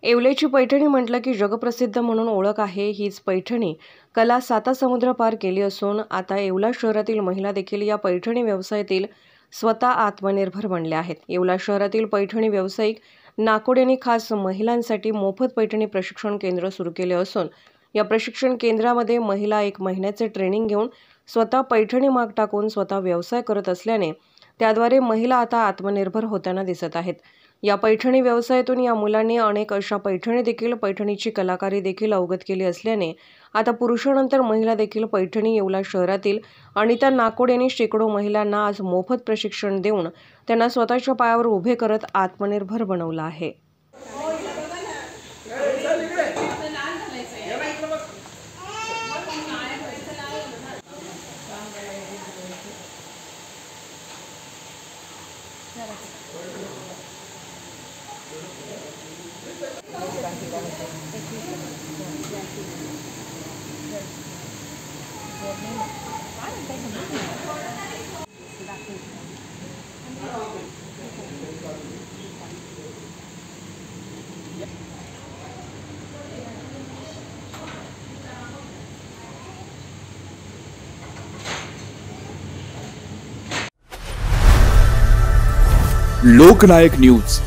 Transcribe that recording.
येवल्याची पैठणी म्हटलं की जगप्रसिद्ध म्हणून ओळख आहे। हीच पैठणी कला 7 समुद्र पार केली असून आता येवला शहरातील महिला देखील या पैठणी व्यवसायातील स्वतः आत्मनिर्भर बनल्या आहेत। येवला शहरातील पैठणी व्यावसायिक नाकोड यांनी खास महिलांसाठी मोफत पैठणी प्रशिक्षण केंद्र सुरू केले असून या प्रशिक्षण केंद्रामध्ये महिला 1 महिन्याचे ट्रेनिंग घेऊन स्वतः पैठणी माग टाकून स्वतः व्यवसाय करत असल्याने त्याद्वारे महिला आता आत्मनिर्भर होताना दिसत आहेत। या पैठणी व्यवसायातून या मुलांनी अनेक अशा पैठणी देखील पैठणीची कलाकारी देखील अवगत केली असल्याने आता पुरुषांनंतर महिला देखील पैठणी येवला शहरातील अनिता नाकोड यांनी शेकडो महिलांना आज मोफत प्रशिक्षण देऊन त्यांना स्वतःच्या पायावर उभे करत आत्मनिर्भर बनवलं आहे। लोकनायक न्यूज।